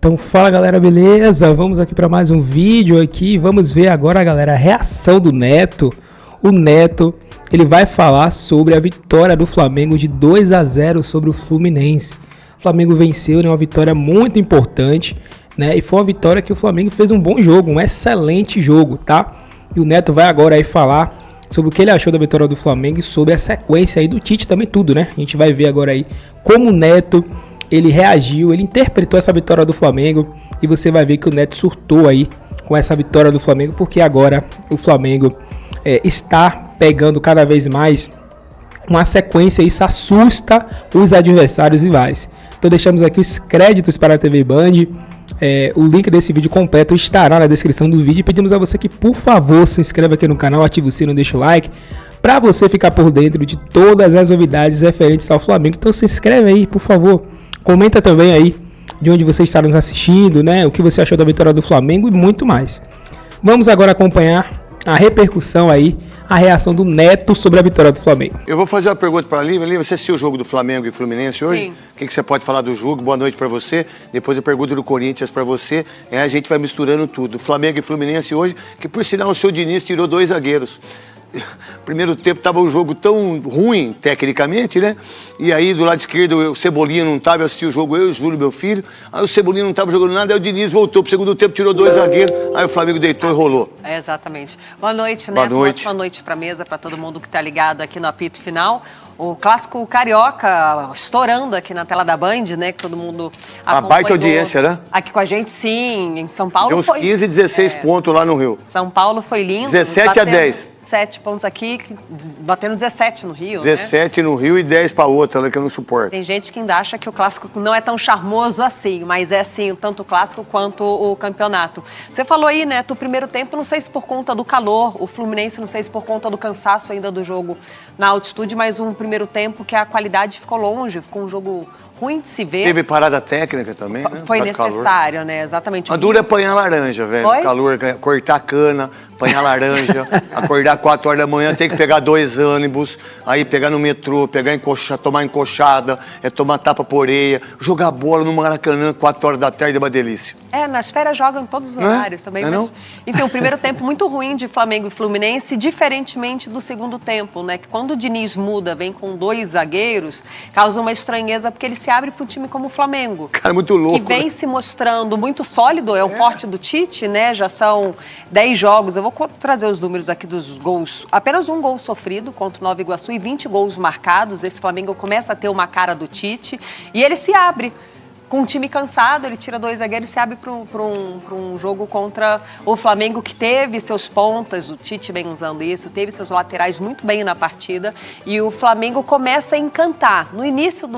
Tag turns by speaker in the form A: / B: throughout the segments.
A: Então fala galera, beleza? Vamos aqui para mais um vídeo aqui. Vamos ver agora, galera, a reação do Neto. O Neto, ele vai falar sobre a vitória do Flamengo de 2-0 sobre o Fluminense. O Flamengo venceu, né? Uma vitória muito importante, né? E foi uma vitória que o Flamengo fez um bom jogo, um excelente jogo, tá? E o Neto vai agora aí falar sobre o que ele achou da vitória do Flamengo e sobre a sequência aí do Tite também, tudo, né? A gente vai ver agora aí como o Neto, ele reagiu, ele interpretou essa vitória do Flamengo e você vai ver que o Neto surtou aí com essa vitória do Flamengo, porque agora o Flamengo está pegando cada vez mais uma sequência e isso assusta os adversários rivais. Então deixamos aqui os créditos para a TV Band. O link desse vídeo completo estará na descrição do vídeo e pedimos a você que, por favor, se inscreva aqui no canal, ative o sino, deixa o like, para você ficar por dentro de todas as novidades referentes ao Flamengo. Então se inscreve aí, por favor, comenta também aí de onde você está nos assistindo, né? O que você achou da vitória do Flamengo e muito mais. Vamos agora acompanhar a repercussão aí, a reação do Neto sobre a vitória do Flamengo.
B: Eu vou fazer uma pergunta para a Lívia. Lívia, você assistiu o jogo do Flamengo e Fluminense hoje?
C: Sim.
B: O que você pode falar do jogo? Boa noite para você. Depois a pergunta do Corinthians para você. A gente vai misturando tudo. Flamengo e Fluminense hoje, que por sinal o seu Diniz tirou 2 zagueiros. Primeiro tempo estava um jogo tão ruim, tecnicamente, né? E aí, do lado esquerdo, o Cebolinha não estava, eu assisti o jogo, eu e o Júlio, meu filho. Aí o Cebolinha não estava jogando nada, aí o Diniz voltou pro segundo tempo, tirou 2 zagueiros, aí o Flamengo deitou e rolou.
C: Exatamente. Boa noite, né?
B: Boa noite.
C: Boa noite pra mesa, pra todo mundo que tá ligado aqui no apito final. O clássico carioca estourando aqui na tela da Band, né? Que todo mundo acompanhou.
B: A baita audiência, né?
C: Aqui com a gente, sim. Em São Paulo
B: Deu uns
C: foi...
B: 15, 16 pontos lá no Rio.
C: São Paulo foi lindo.
B: 17 a 10.
C: 7 pontos aqui, batendo 17 no Rio,
B: 17 no Rio e 10 para outra, né, que eu não suporto.
C: Tem gente que ainda acha que o clássico não é tão charmoso assim, mas é sim, tanto o clássico quanto o campeonato. Você falou aí, Neto, o primeiro tempo, não sei se por conta do calor, o Fluminense, não sei se por conta do cansaço ainda do jogo na altitude, mas um primeiro tempo que a qualidade ficou longe, ficou um jogo ruim de se ver.
B: Teve parada técnica também, né?
C: Foi necessário, né? Exatamente.
B: A dura é apanhar laranja, velho.
C: Foi?
B: Calor, cortar a cana, apanhar laranja, acordar 4 horas da manhã, ter que pegar 2 ônibus, aí pegar no metrô, tomar encoxada, tomar tapa por orelha, jogar bola no Maracanã, 4 horas da tarde é uma delícia.
C: Nas férias jogam em todos os horários também.
B: Não é
C: mas,
B: não?
C: enfim, um primeiro tempo muito ruim de Flamengo e Fluminense, diferentemente do segundo tempo, né? Que quando o Diniz muda, vem com 2 zagueiros, causa uma estranheza, porque ele se abre para um time como o Flamengo.
B: Cara, muito louco.
C: Que vem se mostrando muito sólido, é o forte do Tite, né? Já são 10 jogos. Eu vou trazer os números aqui dos gols. Apenas 1 gol sofrido contra o Nova Iguaçu e 20 gols marcados. Esse Flamengo começa a ter uma cara do Tite e ele se abre. Com um time cansado, ele tira 2 zagueiros e se abre para um jogo contra o Flamengo, que teve seus pontas, o Tite vem usando isso, teve seus laterais muito bem na partida, e o Flamengo começa a encantar. No início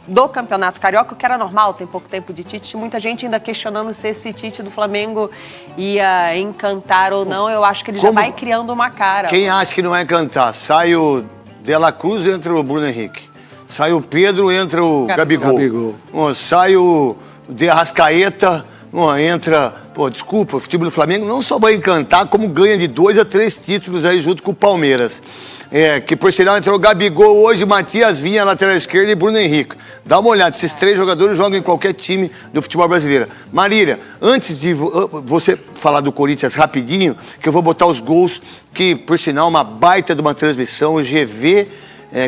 C: do Campeonato Carioca, o que era normal, tem pouco tempo de Tite, muita gente ainda questionando se esse Tite do Flamengo ia encantar ou não. Eu acho que ele já vai criando uma cara.
B: Quem acha que não vai encantar? Sai o De La Cruz, entra o Bruno Henrique. Sai o Pedro, entra o Gabigol. Sai o De Arrascaeta, entra... Pô, desculpa, o futebol do Flamengo não só vai encantar, como ganha de 2 a 3 títulos aí junto com o Palmeiras. Que por sinal entrou o Gabigol hoje, Matias Vinha, lateral esquerdo, e Bruno Henrique. Dá uma olhada, esses 3 jogadores jogam em qualquer time do futebol brasileiro. Marília, antes de você falar do Corinthians rapidinho, que eu vou botar os gols, que por sinal uma baita de uma transmissão, o GV...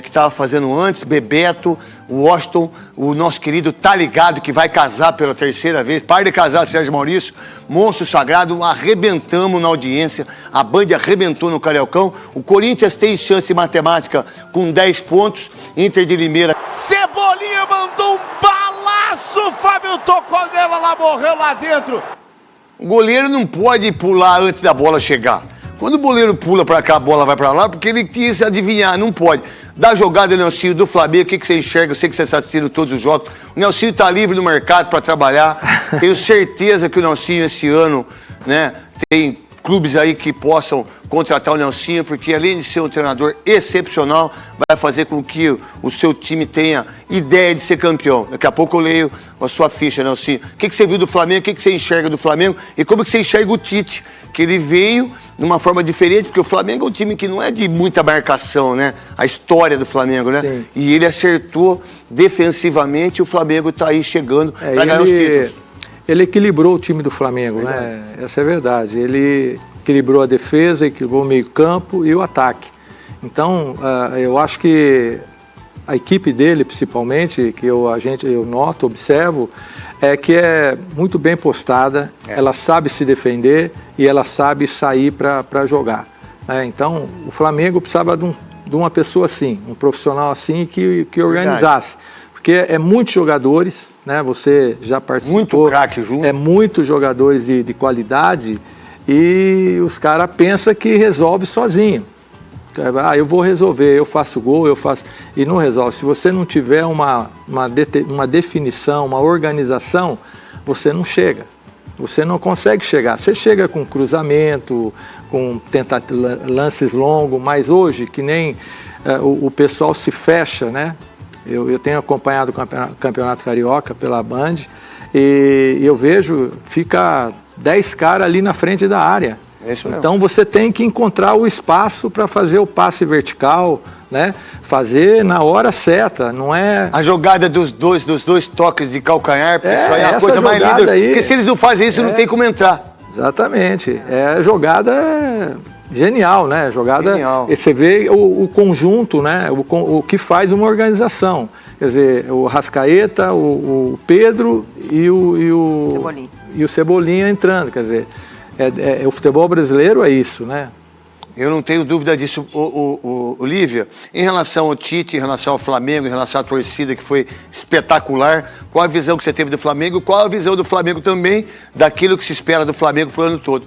B: que estava fazendo antes, Bebeto, o Washington, o nosso querido Tá Ligado, que vai casar pela 3ª vez, par de casar, Sérgio Maurício, Monstro Sagrado, arrebentamos na audiência, a Band arrebentou no Cariocão, o Corinthians tem chance matemática com 10 pontos, Inter de Limeira.
D: Cebolinha mandou um balaço, Fábio tocou nela, ela morreu lá dentro.
B: O goleiro não pode pular antes da bola chegar. Quando o goleiro pula pra cá, a bola vai pra lá, porque ele quis adivinhar, não pode. Da jogada, Nelsinho, do Flamengo, o que você enxerga? Eu sei que você está assistindo todos os jogos. O Nelsinho tá livre no mercado para trabalhar. Tenho certeza que o Nelsinho esse ano, né, tem clubes aí que possam contratar o Nelsinho, porque além de ser um treinador excepcional, vai fazer com que o seu time tenha ideia de ser campeão. Daqui a pouco eu leio a sua ficha, Nelsinho. O que você viu do Flamengo, o que você enxerga do Flamengo e como que você enxerga o Tite, que ele veio de uma forma diferente, porque o Flamengo é um time que não é de muita marcação, né? A história do Flamengo, né?
E: Sim.
B: E ele acertou defensivamente e o Flamengo está aí chegando para ganhar os títulos.
E: ele equilibrou o time do Flamengo, né? Essa é a verdade. Ele equilibrou a defesa, equilibrou o meio-campo e o ataque. Então, eu acho que a equipe dele, principalmente, que eu noto, observo, é que é muito bem postada, ela sabe se defender e ela sabe sair para jogar. Então, o Flamengo precisava de uma pessoa assim, um profissional assim que organizasse. Porque é muitos jogadores, né? Você já participou.
B: Muito craque junto.
E: É muitos jogadores de qualidade e os caras pensam que resolve sozinho. Eu vou resolver, eu faço gol, eu faço... E não resolve. Se você não tiver uma definição, uma organização, você não chega. Você não consegue chegar. Você chega com cruzamento, com lances longos, mas hoje, que nem o pessoal se fecha, né? Eu tenho acompanhado o Campeonato Carioca pela Band e eu vejo, fica 10 caras ali na frente da área. Então você tem que encontrar o espaço para fazer o passe vertical, né? Fazer na hora certa, não é...
B: A jogada dos dois toques de calcanhar, isso aí é a coisa mais linda. Aí... Porque se eles não fazem isso, não tem como entrar. Exatamente. Jogada genial, né? Jogada... Genial.
E: Você vê o conjunto, né? O que faz uma organização. Quer dizer, o Arrascaeta, o Pedro e o Cebolinha entrando, quer dizer... o futebol brasileiro é isso, né?
B: Eu não tenho dúvida disso, Lívia. Em relação ao Tite, em relação ao Flamengo, em relação à torcida, que foi espetacular, qual a visão que você teve do Flamengo? Qual a visão do Flamengo também daquilo que se espera do Flamengo pro ano todo?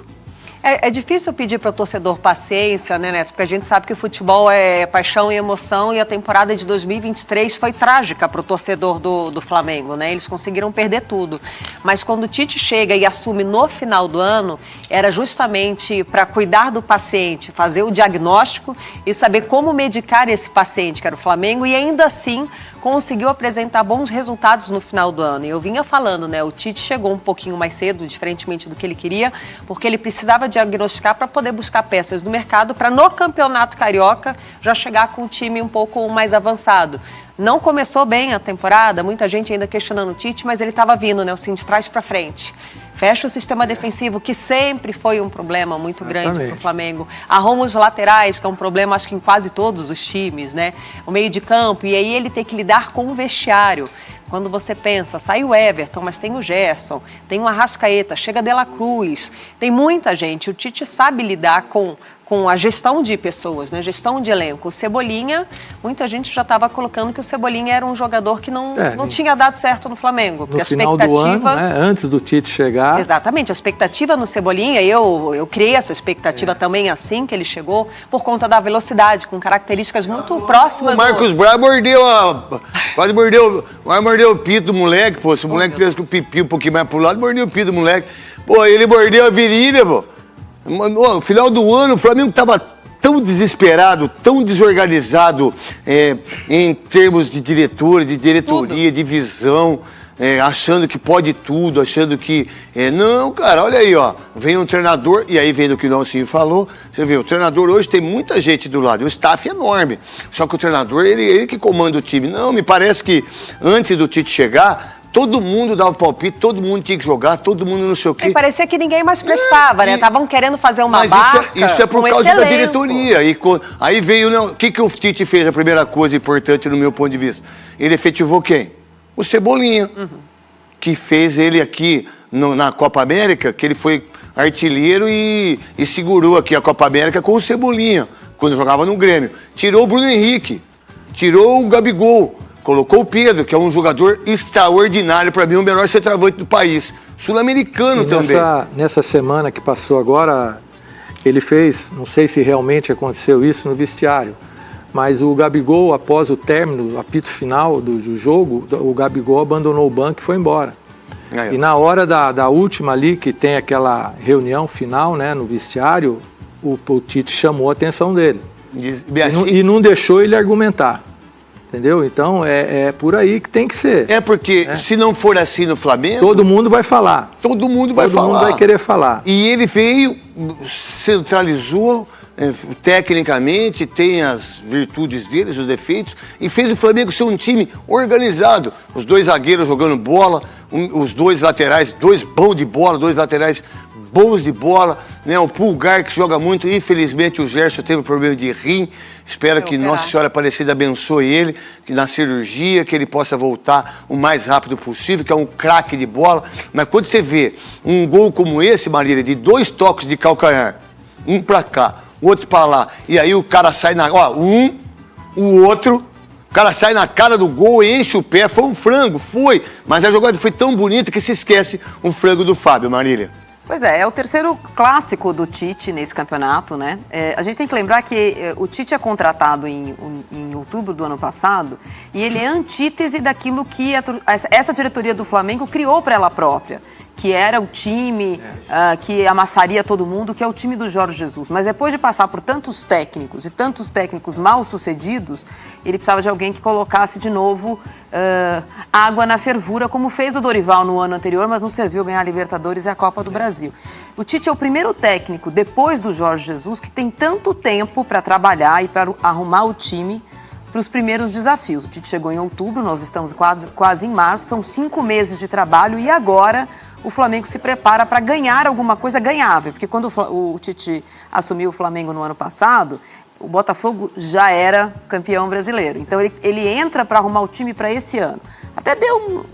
C: É difícil pedir para o torcedor paciência, né, Neto? Porque a gente sabe que o futebol é paixão e emoção e a temporada de 2023 foi trágica para o torcedor do Flamengo, né? Eles conseguiram perder tudo. Mas quando o Tite chega e assume no final do ano, era justamente para cuidar do paciente, fazer o diagnóstico e saber como medicar esse paciente, que era o Flamengo, e ainda assim conseguiu apresentar bons resultados no final do ano. E eu vinha falando, né? O Tite chegou um pouquinho mais cedo, diferentemente do que ele queria, porque ele precisava diagnosticar para poder buscar peças no mercado para no Campeonato Carioca já chegar com um time um pouco mais avançado. Não começou bem a temporada, muita gente ainda questionando o Tite, mas ele estava vindo, né? Assim, de trás para frente. Fecha o sistema defensivo, que sempre foi um problema muito grande para o Flamengo. Arruma os laterais, que é um problema, acho que em quase todos os times, né? O meio de campo, e aí ele tem que lidar com o vestiário. Quando você pensa, sai o Everton, mas tem o Gerson, tem o Arrascaeta, chega De La Cruz, tem muita gente. O Tite sabe lidar com a gestão de pessoas, né? Gestão de elenco. O Cebolinha, muita gente já estava colocando que o Cebolinha era um jogador que não tinha dado certo no Flamengo. Porque
E: no final do ano, né? Antes do Tite chegar.
C: Exatamente, a expectativa no Cebolinha, eu criei essa expectativa também assim que ele chegou, por conta da velocidade, com características muito próximas.
B: O Marcos Braz quase mordeu o pito do moleque, pô. Se o moleque tivesse com o pipi um pouquinho mais pro lado, mordeu o pito do moleque. Pô, ele mordeu a virilha, pô. No final do ano, o Flamengo estava tão desesperado, tão desorganizado em termos de diretores, de diretoria, de visão, achando que pode tudo, achando que... não, cara, olha aí, ó, vem um treinador, e aí vem do que o Nelsinho falou, você vê, o treinador hoje tem muita gente do lado, o staff é enorme, só que o treinador, ele que comanda o time. Não, me parece que antes do Tite chegar... Todo mundo dava palpite, todo mundo tinha que jogar, todo mundo não sei o quê.
C: E parecia que ninguém mais prestava, né? Estavam querendo fazer uma barca.
B: Isso é por causa da diretoria. Aí veio, o que o Tite fez? A primeira coisa importante no meu ponto de vista. Ele efetivou quem? O Cebolinha. Que fez ele aqui na Copa América, que ele foi artilheiro e segurou aqui a Copa América com o Cebolinha, quando jogava no Grêmio. Tirou o Bruno Henrique, tirou o Gabigol. Colocou o Pedro, que é um jogador extraordinário, para mim, o melhor centroavante do país. Sul-americano também.
E: Nessa semana que passou agora, ele fez, não sei se realmente aconteceu isso no vestiário, mas o Gabigol, após o término, o apito final do jogo, o Gabigol abandonou o banco e foi embora. E na hora da última ali, que tem aquela reunião final, né, no vestiário, o Tite chamou a atenção dele. E não deixou ele argumentar. Entendeu? Então, é por aí que tem que ser.
B: Porque se não for assim no Flamengo...
E: Todo mundo vai falar.
B: Todo mundo vai falar.
E: Todo mundo vai querer falar.
B: E ele veio, centralizou, tecnicamente, tem as virtudes deles, os defeitos, e fez o Flamengo ser um time organizado. Os 2 zagueiros jogando bola, os 2 laterais, 2 bons de bola, 2 laterais bons de bola, né? O Pulgar que joga muito, infelizmente o Gerson teve um problema de rim, espero que Nossa Senhora Aparecida abençoe ele, que na cirurgia, que ele possa voltar o mais rápido possível, que é um craque de bola, mas quando você vê um gol como esse, Marília, de 2 toques de calcanhar, um pra cá, o outro pra lá, e aí o cara sai na... Ó, o outro... O cara sai na cara do gol, enche o pé, foi um frango, foi, mas a jogada foi tão bonita que se esquece um frango do Fábio, Marília.
F: Pois é o terceiro clássico do Tite nesse campeonato, né? A gente tem que lembrar que o Tite é contratado em outubro do ano passado e ele é antítese daquilo que essa diretoria do Flamengo criou para ela própria, que era o time que amassaria todo mundo, que é o time do Jorge Jesus. Mas depois de passar por tantos técnicos e tantos técnicos mal sucedidos, ele precisava de alguém que colocasse de novo água na fervura, como fez o Dorival no ano anterior, mas não serviu ganhar a Libertadores e a Copa do Brasil. O Tite é o primeiro técnico, depois do Jorge Jesus, que tem tanto tempo para trabalhar e para arrumar o time para os primeiros desafios. O Tite chegou em outubro, nós estamos quase em março, são 5 meses de trabalho e agora o Flamengo se prepara para ganhar alguma coisa ganhável, porque quando o Tite assumiu o Flamengo no ano passado, o Botafogo já era campeão brasileiro. Então ele entra para arrumar o time para esse ano. Até deu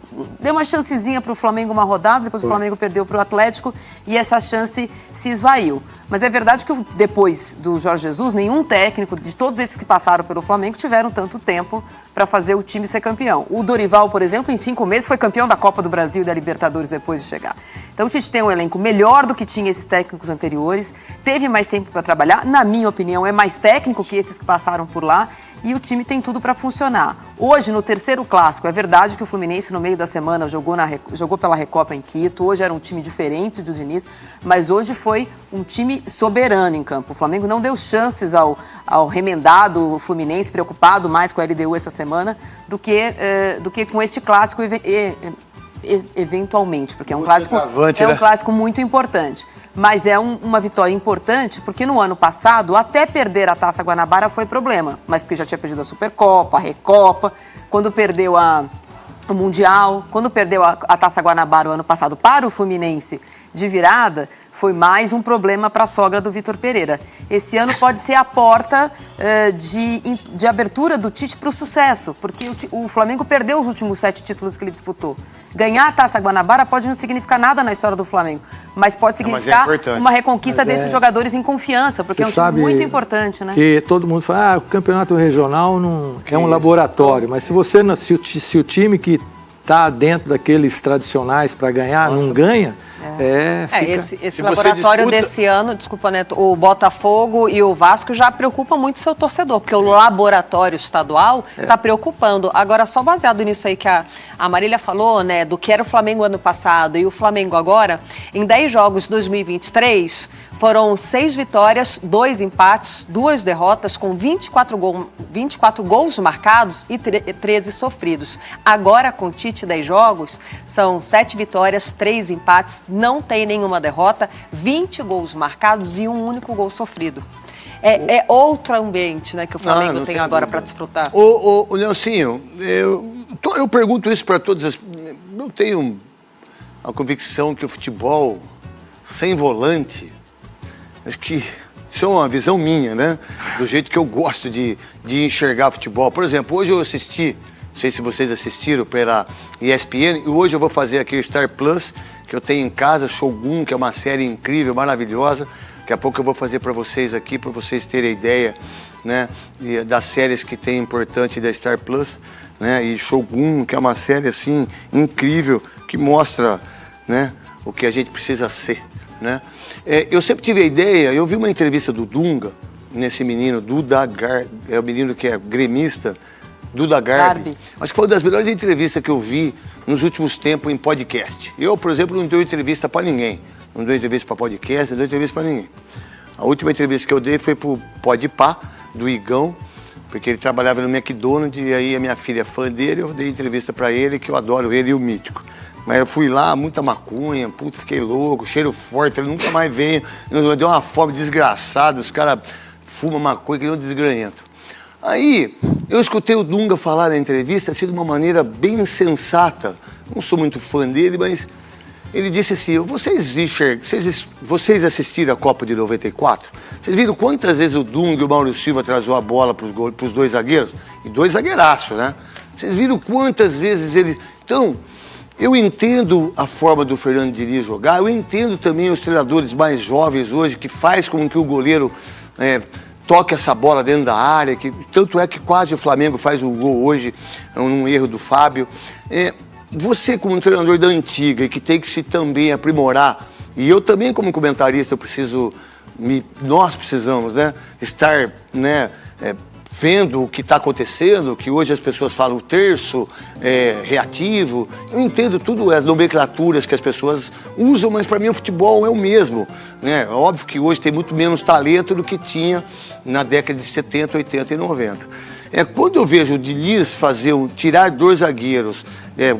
F: uma chancezinha para o Flamengo uma rodada, depois o Flamengo perdeu para o Atlético e essa chance se esvaiu. Mas é verdade que depois do Jorge Jesus, nenhum técnico de todos esses que passaram pelo Flamengo tiveram tanto tempo para fazer o time ser campeão. O Dorival, por exemplo, em 5 meses foi campeão da Copa do Brasil e da Libertadores depois de chegar. Então o Tite tem um elenco melhor do que tinha esses técnicos anteriores, teve mais tempo para trabalhar, na minha opinião é mais técnico que esses que passaram por lá e o time tem tudo para funcionar. Hoje, no terceiro clássico, é verdade que o Fluminense no meio da semana jogou pela Recopa em Quito, hoje era um time diferente do Diniz, mas hoje foi um time soberano em campo. O Flamengo não deu chances ao remendado Fluminense, preocupado mais com a LDU essa semana, do que com este clássico eventualmente, porque é um clássico muito importante. Mas é uma vitória importante porque no ano passado, até perder a Taça Guanabara foi problema, mas porque já tinha perdido a Supercopa, a Recopa, quando perdeu o Mundial, quando perdeu a Taça Guanabara o ano passado para o Fluminense de virada, foi mais um problema para a sogra do Vitor Pereira. Esse ano pode ser a porta de abertura do Tite para o sucesso, porque o Flamengo perdeu os últimos 7 títulos que ele disputou. Ganhar a Taça Guanabara pode não significar nada na história do Flamengo, mas pode significar uma reconquista desses jogadores em confiança, porque é um time muito importante, né?
E: Que todo mundo fala, o campeonato regional não é um laboratório, mas se o time que está dentro daqueles tradicionais para ganhar, não ganha,
C: esse laboratório desse ano, desculpa, Neto, o Botafogo e o Vasco já preocupa muito o seu torcedor, porque o laboratório estadual está preocupando. Agora, só baseado nisso aí que a Marília falou, né, do que era o Flamengo ano passado e o Flamengo agora, em 10 jogos de 2023, foram 6 vitórias, 2 empates, 2 derrotas, com 24 gols marcados e 13 sofridos. Agora, com o Tite, 10 jogos, são 7 vitórias, 3 empates, não tem nenhuma derrota, 20 gols marcados e um único gol sofrido. É outro ambiente, né, que o Flamengo tem agora para desfrutar.
B: Ô, Nelsinho, eu pergunto isso para todas eu tenho a convicção que o futebol sem volante, acho que isso é uma visão minha, né? Do jeito que eu gosto de enxergar futebol. Por exemplo, hoje eu assisti, não sei se vocês assistiram pela ESPN, e hoje eu vou fazer aqui o Star Plus, que eu tenho em casa, Shogun, que é uma série incrível, maravilhosa. Daqui a pouco eu vou fazer para vocês aqui, para vocês terem ideia, né, das séries que tem importante da Star Plus, né? E Shogun, que é uma série assim incrível, que mostra, né, o que a gente precisa ser, né? Eu sempre tive a ideia, eu vi uma entrevista do Dunga, nesse menino, é o menino que é gremista, Duda Garbi. Acho que foi uma das melhores entrevistas que eu vi nos últimos tempos em podcast. Eu, por exemplo, não dou entrevista para ninguém. Não dou entrevista para podcast, não dou entrevista para ninguém. A última entrevista que eu dei foi pro Podpah, do Igão, porque ele trabalhava no McDonald's e aí a minha filha é fã dele, eu dei entrevista para ele, que eu adoro ele e o Mítico. Mas eu fui lá, muita maconha, puta, fiquei louco, cheiro forte, ele nunca mais veio, deu uma fome desgraçada, os caras fuma maconha que nem um desgranhento. Aí, eu escutei o Dunga falar na entrevista, assim, de uma maneira bem sensata. Não sou muito fã dele, mas ele disse assim, vocês assistiram a Copa de 94? Vocês viram quantas vezes o Dunga e o Mauro Silva atrasou a bola para os dois zagueiros? E dois zagueiraços, né? Vocês viram quantas vezes ele... Então, eu entendo a forma do Fernando Diniz jogar, eu entendo também os treinadores mais jovens hoje, que faz com que o goleiro... toque essa bola dentro da área, que tanto é que quase o Flamengo faz um gol hoje, num erro do Fábio. Você, como um treinador da antiga e que tem que se também aprimorar, e eu também, como comentarista, nós precisamos, né, estar, né, vendo o que está acontecendo, que hoje as pessoas falam terço, reativo. Eu entendo tudo as nomenclaturas que as pessoas usam, mas para mim o futebol é o mesmo, né? Óbvio que hoje tem muito menos talento do que tinha na década de 70, 80 e 90. Quando eu vejo o Diniz tirar dois zagueiros,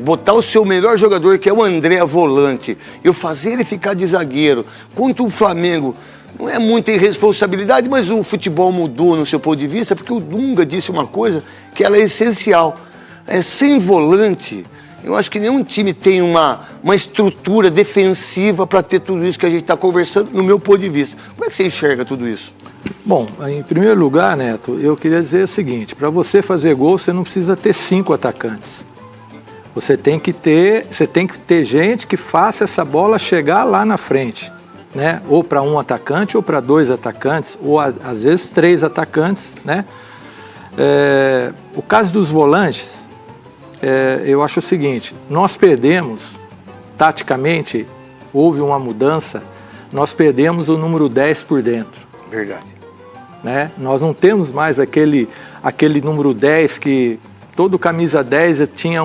B: botar o seu melhor jogador, que é o André volante, eu fazer ele ficar de zagueiro, contra o Flamengo, não é muita irresponsabilidade, mas o futebol mudou no seu ponto de vista, porque o Dunga disse uma coisa que ela é essencial. Sem volante, eu acho que nenhum time tem uma estrutura defensiva para ter tudo isso que a gente está conversando, no meu ponto de vista. Como é que você enxerga tudo isso?
E: Bom, em primeiro lugar, Neto, eu queria dizer o seguinte, para você fazer gol, você não precisa ter 5 atacantes. Você tem que ter gente que faça essa bola chegar lá na frente. Né? Ou para um atacante, ou para 2 atacantes, ou às vezes 3 atacantes, né? O caso dos volantes, eu acho o seguinte, nós perdemos, taticamente, houve uma mudança, nós perdemos o número 10 por dentro.
B: Verdade.
E: Né? Nós não temos mais aquele número 10 que... Todo camisa 10 tinha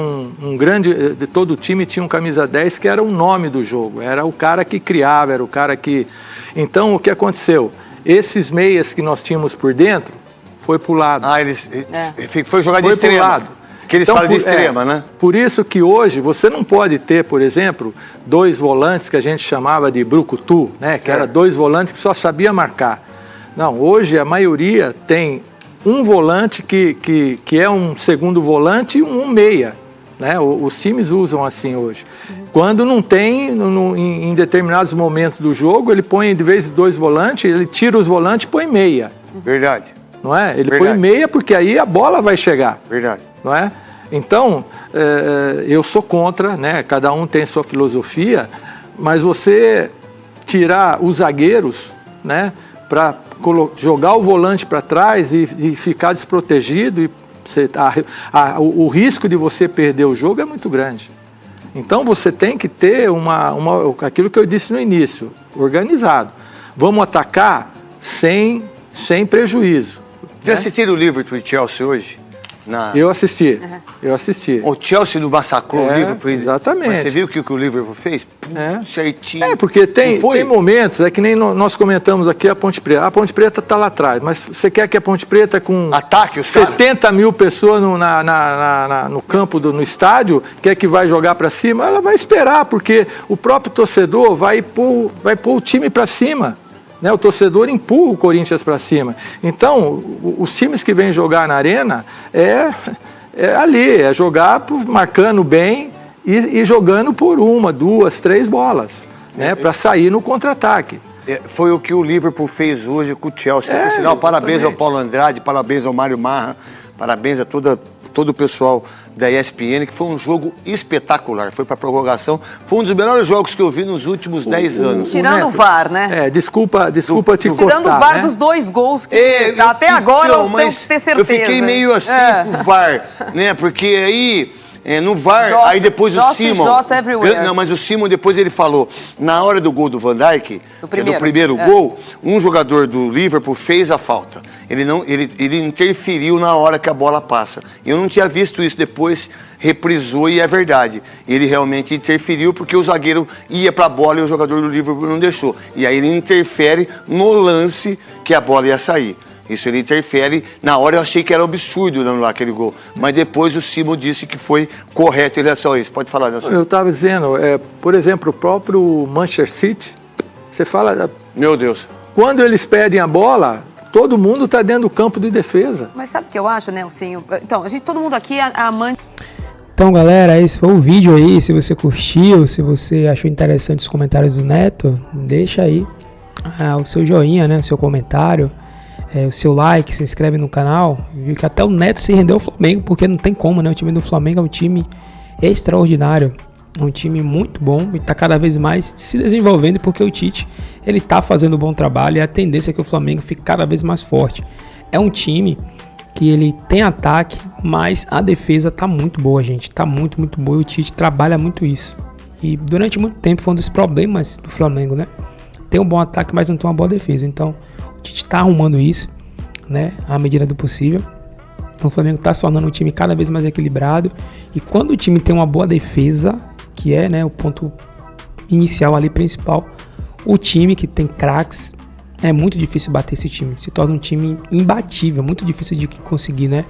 E: todo time tinha um camisa 10 que era o nome do jogo, era o cara que criava, era o cara que... Então, o que aconteceu? Esses meias que nós tínhamos por dentro, foi pro lado.
B: Foi jogar de extrema. Pro lado. Que eles falam de extrema, né? Por
E: isso que hoje você não pode ter, por exemplo, 2 volantes que a gente chamava de brucutu, né? Que era 2 volantes que só sabia marcar. Não, hoje a maioria tem... um volante que é um segundo volante e um meia, né? Os times usam assim hoje. Quando não tem, em determinados momentos do jogo, ele põe de vez em 2 volantes, ele tira os volantes e põe meia.
B: Verdade.
E: Não é? Ele põe meia porque aí a bola vai chegar.
B: Verdade.
E: Não é? Então, eu sou contra, né? Cada um tem sua filosofia, mas você tirar os zagueiros, né? Para jogar o volante para trás e ficar desprotegido, e o risco de você perder o jogo é muito grande. Então você tem que ter aquilo que eu disse no início, organizado. Vamos atacar sem prejuízo.
B: Você assistiu o Liverpool e Chelsea hoje?
E: Eu assisti.
B: O Chelsea não massacrou o Liverpool.
E: Exatamente.
B: Mas você viu o que o Liverpool fez? Certinho.
E: Porque tem momentos, que nem nós comentamos aqui a Ponte Preta. A Ponte Preta está lá atrás, mas você quer que a Ponte Preta com 70 mil pessoas no campo, no estádio, quer que vai jogar para cima? Ela vai esperar, porque o próprio torcedor vai pôr o time para cima. Né, o torcedor empurra o Corinthians para cima. Então, os times que vêm jogar na arena é jogar marcando bem e jogando por 1, 2, 3 bolas, né, para sair no contra-ataque.
B: Foi o que o Liverpool fez hoje com o Chelsea. Por sinal, parabéns ao Paulo Andrade, parabéns ao Mário Marra, parabéns a todo o pessoal da ESPN, que foi um jogo espetacular. Foi para prorrogação. Foi um dos melhores jogos que eu vi nos últimos 10 anos.
F: Tirando o VAR, né?
E: Desculpa te cortar,
F: tirando o VAR, né? Dos 2 gols que até agora nós temos que ter certeza.
B: Eu fiquei meio assim com o VAR, né? Porque aí... no VAR, aí depois o Simon... Não, mas o Simon depois ele falou, na hora do gol do Van Dijk, do primeiro gol, um jogador do Liverpool fez a falta. Ele interferiu na hora que a bola passa. Eu não tinha visto isso, depois reprisou e é verdade. Ele realmente interferiu porque o zagueiro ia para a bola e o jogador do Liverpool não deixou. E aí ele interfere no lance que a bola ia sair. Isso ele interfere. Na hora eu achei que era absurdo anular aquele gol. Mas depois o Simon disse que foi correto em relação a isso. Pode falar, Nelson.
E: Eu estava dizendo, por exemplo, o próprio Manchester City, você fala...
B: Meu Deus.
E: Quando eles pedem a bola, Todo mundo está dentro do campo de defesa.
F: Mas sabe o que eu acho, Nelsinho? Então, todo mundo aqui é amante.
A: Então, galera, esse foi o vídeo aí. Se você curtiu, se você achou interessante os comentários do Neto, deixa aí o seu joinha, né? O seu comentário, o seu like, se inscreve no canal. Viu que até o Neto se rendeu ao Flamengo, porque não tem como, né? O time do Flamengo é um time extraordinário. É um time muito bom e está cada vez mais se desenvolvendo, porque o Tite ele está fazendo um bom trabalho e a tendência é que o Flamengo fique cada vez mais forte. É um time que ele tem ataque, mas a defesa tá muito boa, gente. Tá muito, muito boa e o Tite trabalha muito isso. E durante muito tempo foi um dos problemas do Flamengo, né? Tem um bom ataque, mas não tem uma boa defesa. Então o Tite tá arrumando isso, né? À medida do possível. O Flamengo tá se tornando um time cada vez mais equilibrado. E quando o time tem uma boa defesa, que é, né, o ponto inicial ali principal, o time que tem craques, é muito difícil bater esse time. Se torna um time imbatível, muito difícil de conseguir, né,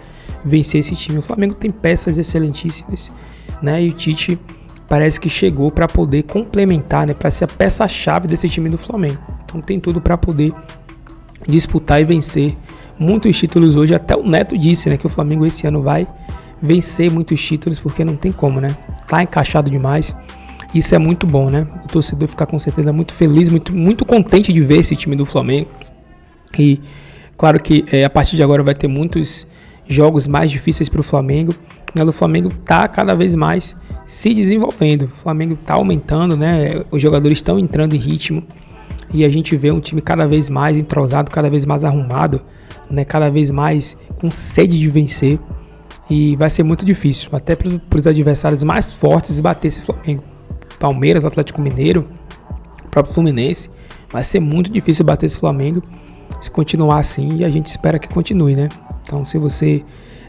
A: vencer esse time. O Flamengo tem peças excelentíssimas, né, e o Tite parece que chegou para poder complementar, né, para ser a peça-chave desse time do Flamengo. Então tem tudo para poder disputar e vencer muitos títulos hoje. Até o Neto disse, né, que o Flamengo esse ano vai vencer muitos títulos, porque não tem como, né? Tá encaixado demais. Isso é muito bom, né? O torcedor fica com certeza muito feliz, muito contente de ver esse time do Flamengo. E claro que a partir de agora vai ter muitos jogos mais difíceis para o Flamengo. O Flamengo tá cada vez mais se desenvolvendo. O Flamengo tá aumentando, né? Os jogadores estão entrando em ritmo e a gente vê um time cada vez mais entrosado, cada vez mais arrumado, né? Cada vez mais com sede de vencer. E vai ser muito difícil, até para os adversários mais fortes, bater esse Flamengo. Palmeiras, Atlético Mineiro, o próprio Fluminense. Vai ser muito difícil bater esse Flamengo se continuar assim, e a gente espera que continue, né? Então, se você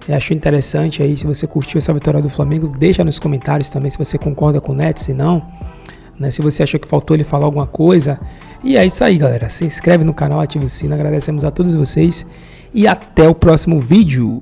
A: achou interessante aí, se você curtiu essa vitória do Flamengo, deixa nos comentários também se você concorda com o Neto, se não, né? Se você achou que faltou ele falar alguma coisa. E é isso aí, galera. Se inscreve no canal, ativa o sino. Agradecemos a todos vocês e até o próximo vídeo.